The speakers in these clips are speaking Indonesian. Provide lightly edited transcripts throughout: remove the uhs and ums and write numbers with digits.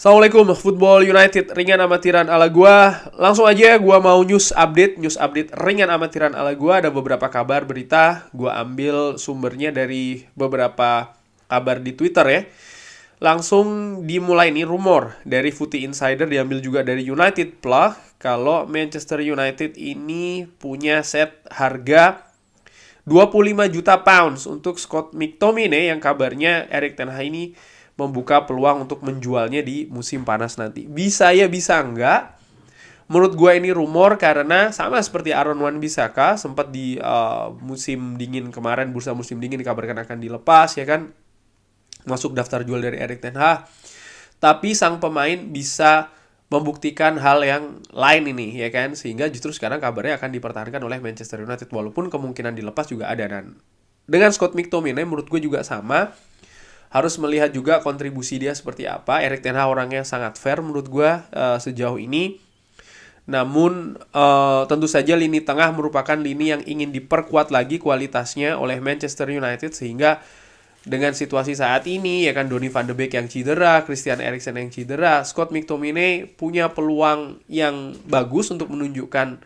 Assalamualaikum, Football United ringan amatiran ala gua. Langsung aja gua mau news update ringan amatiran ala gua. Ada beberapa kabar berita, gua ambil sumbernya dari beberapa kabar di Twitter ya. Langsung dimulai nih rumor dari Footy Insider, diambil juga dari United Plus, kalau Manchester United ini punya set harga 25 juta pounds untuk Scott McTominay yang kabarnya Erik ten Hag ini membuka peluang untuk menjualnya di musim panas nanti. Bisa ya, bisa enggak. Menurut gue ini rumor karena sama seperti Aaron Wan-Bissaka sempat di musim dingin kemarin, bursa musim dingin dikabarkan akan dilepas ya kan, masuk daftar jual dari Erik ten Hag. Tapi sang pemain bisa membuktikan hal yang lain ini ya kan, sehingga justru sekarang kabarnya akan dipertahankan oleh Manchester United walaupun kemungkinan dilepas juga ada. Dan dengan Scott McTominay menurut gue juga sama, harus melihat juga kontribusi dia seperti apa. Erik ten Hag orangnya sangat fair menurut gue sejauh ini. Namun tentu saja lini tengah merupakan lini yang ingin diperkuat lagi kualitasnya oleh Manchester United, sehingga dengan situasi saat ini ya kan, Donny van de Beek yang cedera, Christian Eriksen yang cedera, Scott McTominay punya peluang yang bagus untuk menunjukkan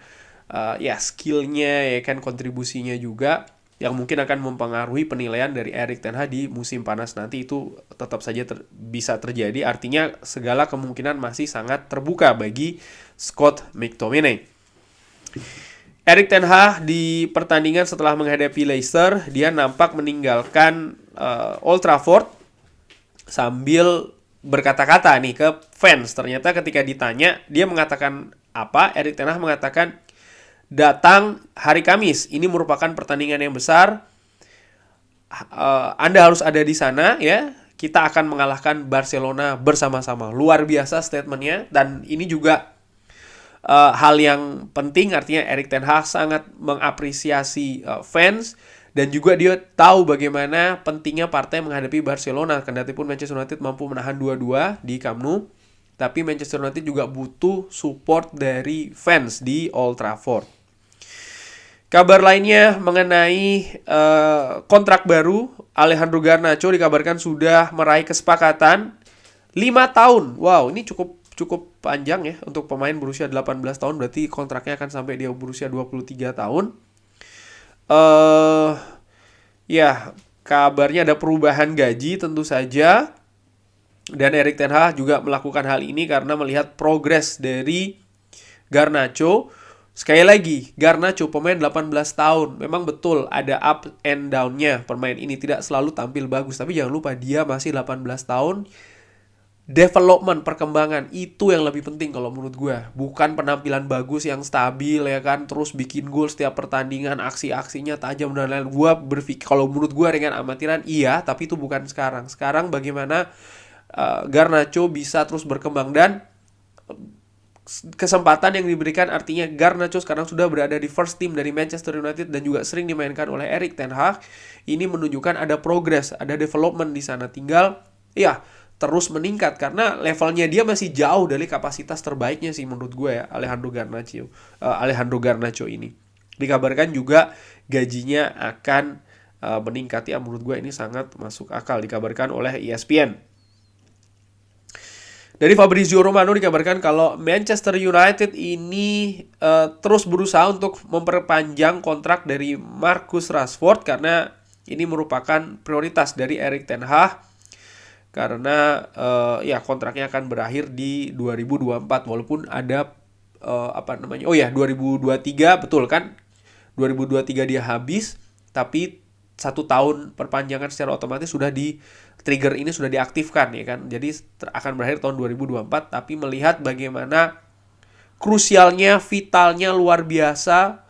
skillnya ya kan, kontribusinya juga yang mungkin akan mempengaruhi penilaian dari Erik ten Hag di musim panas nanti. Itu tetap saja bisa terjadi, artinya segala kemungkinan masih sangat terbuka bagi Scott McTominay. Erik ten Hag di pertandingan setelah menghadapi Leicester, dia nampak meninggalkan Old Trafford sambil berkata-kata nih ke fans. Ternyata ketika ditanya, dia mengatakan apa? Erik ten Hag mengatakan, datang hari Kamis, ini merupakan pertandingan yang besar. Anda harus ada di sana ya. Kita akan mengalahkan Barcelona bersama-sama. Luar biasa statementnya. Dan ini juga hal yang penting, artinya Erik ten Hag sangat mengapresiasi fans. Dan juga dia tahu bagaimana pentingnya partai menghadapi Barcelona. Kendati pun Manchester United mampu menahan 2-2 di Camp Nou, tapi Manchester United juga butuh support dari fans di Old Trafford. Kabar lainnya mengenai kontrak baru, Alejandro Garnacho dikabarkan sudah meraih kesepakatan 5 tahun. Wow, ini cukup panjang ya untuk pemain berusia 18 tahun, berarti kontraknya akan sampai dia berusia 23 tahun. Kabarnya ada perubahan gaji tentu saja. Dan Erik ten Hag juga melakukan hal ini karena melihat progres dari Garnacho. Sekali lagi, Garnacho pemain 18 tahun. Memang betul ada up and down-nya. Pemain ini tidak selalu tampil bagus, tapi jangan lupa dia masih 18 tahun. Development, perkembangan, itu yang lebih penting kalau menurut gue. Bukan penampilan bagus yang stabil ya kan, terus bikin gol setiap pertandingan, aksi-aksinya tajam dan lain-lain. Gue berpikir, kalau menurut gue ringan amatiran, iya, tapi itu bukan sekarang. Sekarang bagaimana Garnacho bisa terus berkembang, dan kesempatan yang diberikan, artinya Garnacho sekarang sudah berada di first team dari Manchester United dan juga sering dimainkan oleh Erik ten Hag. Ini menunjukkan ada progress, ada development di sana. Tinggal terus meningkat karena levelnya dia masih jauh dari kapasitas terbaiknya sih menurut gue ya, Alejandro Garnacho ini. Dikabarkan juga gajinya akan meningkat ya, menurut gue ini sangat masuk akal, dikabarkan oleh ESPN. Dari Fabrizio Romano dikabarkan kalau Manchester United ini terus berusaha untuk memperpanjang kontrak dari Marcus Rashford karena ini merupakan prioritas dari Erik ten Hag. Karena kontraknya akan berakhir di 2024 walaupun ada 2023 betul kan? 2023 dia habis, tapi 1 tahun perpanjangan secara otomatis sudah di trigger ini sudah diaktifkan ya kan. Jadi akan berakhir tahun 2024, tapi melihat bagaimana krusialnya, vitalnya, luar biasa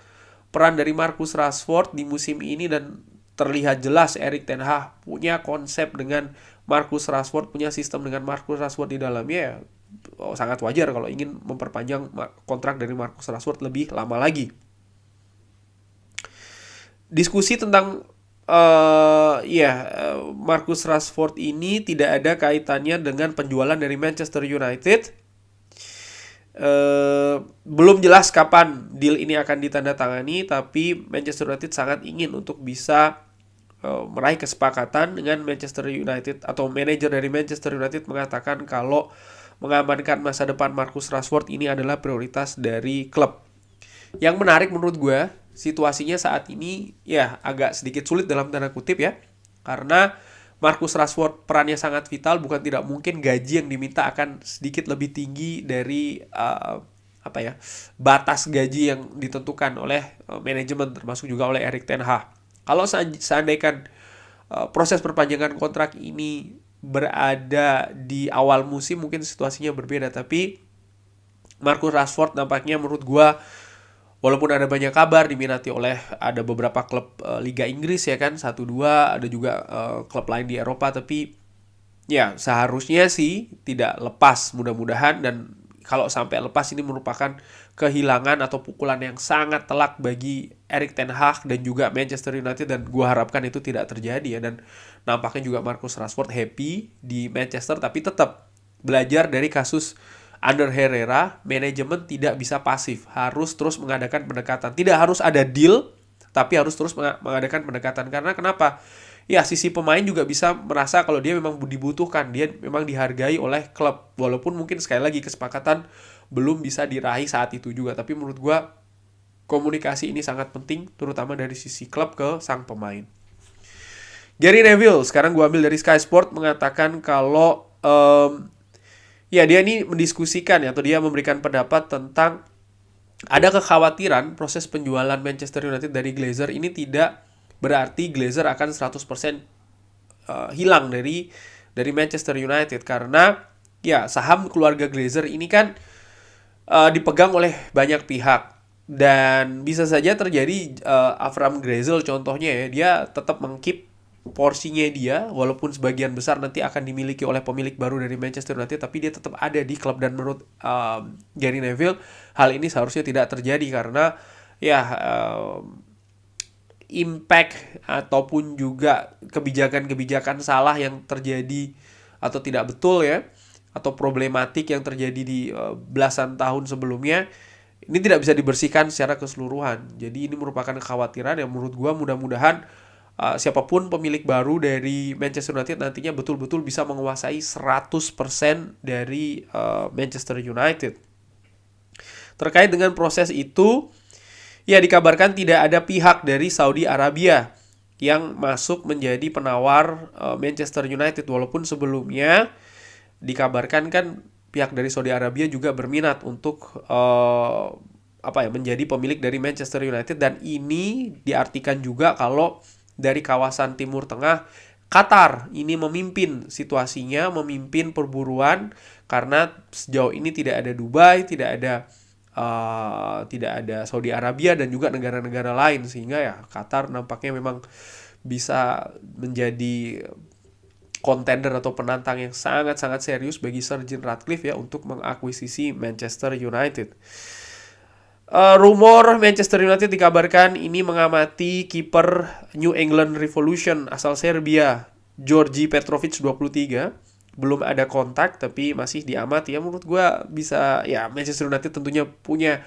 peran dari Marcus Rashford di musim ini, dan terlihat jelas Erik ten Hag punya konsep dengan Marcus Rashford, punya sistem dengan Marcus Rashford di dalamnya. Sangat wajar kalau ingin memperpanjang kontrak dari Marcus Rashford lebih lama lagi. Diskusi tentang Marcus Rashford ini tidak ada kaitannya dengan penjualan dari Manchester United. Belum jelas kapan deal ini akan ditandatangani, tapi Manchester United sangat ingin untuk bisa meraih kesepakatan dengan Manchester United, atau manajer dari Manchester United mengatakan kalau mengamankan masa depan Marcus Rashford ini adalah prioritas dari klub. Yang menarik menurut gue, situasinya saat ini ya agak sedikit sulit dalam tanda kutip ya. Karena Marcus Rashford perannya sangat vital, bukan tidak mungkin gaji yang diminta akan sedikit lebih tinggi dari batas gaji yang ditentukan oleh manajemen, termasuk juga oleh Erik ten Hag. Kalau seandainya proses perpanjangan kontrak ini berada di awal musim, mungkin situasinya berbeda. Tapi Marcus Rashford nampaknya menurut gua, walaupun ada banyak kabar diminati oleh ada beberapa klub Liga Inggris ya kan, 1-2, ada juga klub lain di Eropa, tapi ya seharusnya sih tidak lepas mudah-mudahan. Dan kalau sampai lepas ini merupakan kehilangan atau pukulan yang sangat telak bagi Erik ten Hag dan juga Manchester United, dan gua harapkan itu tidak terjadi ya. Dan nampaknya juga Marcus Rashford happy di Manchester, tapi tetap belajar dari kasus Ander Herrera, manajemen tidak bisa pasif, harus terus mengadakan pendekatan. Tidak harus ada deal, tapi harus terus mengadakan pendekatan. Karena kenapa? Ya, sisi pemain juga bisa merasa kalau dia memang dibutuhkan, dia memang dihargai oleh klub. Walaupun mungkin sekali lagi kesepakatan belum bisa diraih saat itu juga. Tapi menurut gua komunikasi ini sangat penting, terutama dari sisi klub ke sang pemain. Gary Neville, sekarang gua ambil dari Sky Sport, mengatakan kalau ya dia ini mendiskusikan ya, atau dia memberikan pendapat tentang ada kekhawatiran proses penjualan Manchester United dari Glazer ini tidak berarti Glazer akan 100% hilang dari Manchester United. Karena ya saham keluarga Glazer ini kan dipegang oleh banyak pihak, dan bisa saja terjadi Avram Glazer contohnya ya, dia tetap mengkeep porsinya dia, walaupun sebagian besar nanti akan dimiliki oleh pemilik baru dari Manchester United, tapi dia tetap ada di klub. Dan menurut Gary Neville, hal ini seharusnya tidak terjadi karena ya impact ataupun juga kebijakan-kebijakan salah yang terjadi atau tidak betul ya, atau problematik yang terjadi di belasan tahun sebelumnya, ini tidak bisa dibersihkan secara keseluruhan. Jadi ini merupakan kekhawatiran yang menurut gua mudah-mudahan siapapun pemilik baru dari Manchester United nantinya betul-betul bisa menguasai 100% dari Manchester United. Terkait dengan proses itu, ya dikabarkan tidak ada pihak dari Saudi Arabia yang masuk menjadi penawar Manchester United, walaupun sebelumnya dikabarkan kan pihak dari Saudi Arabia juga berminat untuk menjadi pemilik dari Manchester United. Dan ini diartikan juga kalau dari kawasan Timur Tengah, Qatar ini memimpin situasinya, memimpin perburuan, karena sejauh ini tidak ada Dubai, tidak ada Saudi Arabia dan juga negara-negara lain, sehingga ya Qatar nampaknya memang bisa menjadi kontender atau penantang yang sangat-sangat serius bagi Sir Jim Ratcliffe ya untuk mengakuisisi Manchester United. Rumor Manchester United dikabarkan ini mengamati kiper New England Revolution asal Serbia, Georgi Petrovic 23. Belum ada kontak tapi masih diamati ya. Menurut gue bisa ya, Manchester United tentunya punya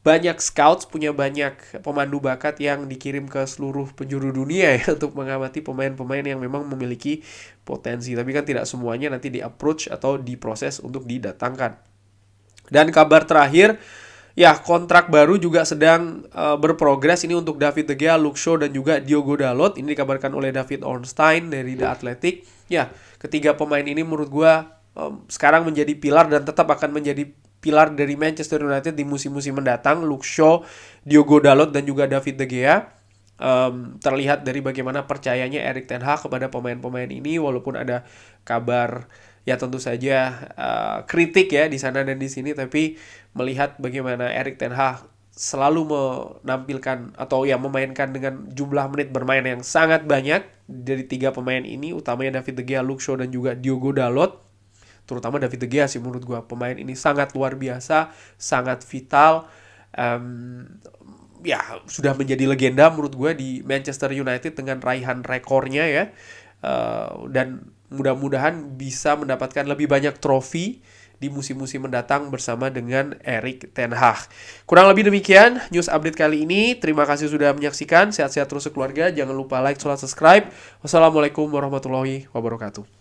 banyak scouts, punya banyak pemandu bakat yang dikirim ke seluruh penjuru dunia ya untuk mengamati pemain-pemain yang memang memiliki potensi. Tapi kan tidak semuanya nanti di-approach atau diproses untuk didatangkan. Dan kabar terakhir, ya kontrak baru juga sedang berprogres ini untuk David De Gea, Luke Shaw dan juga Diogo Dalot. Ini dikabarkan oleh David Ornstein dari The Athletic. Ya, ketiga pemain ini menurut gue sekarang menjadi pilar dan tetap akan menjadi pilar dari Manchester United di musim-musim mendatang. Luke Shaw, Diogo Dalot dan juga David De Gea. Terlihat dari bagaimana percayanya Erik ten Hag kepada pemain-pemain ini, walaupun ada kabar ya tentu saja kritik ya di sana dan di sini, tapi melihat bagaimana Erik ten Hag selalu menampilkan atau ya memainkan dengan jumlah menit bermain yang sangat banyak dari tiga pemain ini, utamanya David De Gea, Luke Shaw dan juga Diogo Dalot. Terutama David De Gea sih menurut gue, pemain ini sangat luar biasa, sangat vital. Ya sudah menjadi legenda menurut gue di Manchester United dengan raihan rekornya ya. Dan mudah-mudahan bisa mendapatkan lebih banyak trofi di musim-musim mendatang bersama dengan Erik ten Hag. Kurang lebih demikian news update kali ini. Terima kasih sudah menyaksikan. Sehat-sehat terus sekeluarga. Jangan lupa like, subscribe. Wassalamualaikum warahmatullahi wabarakatuh.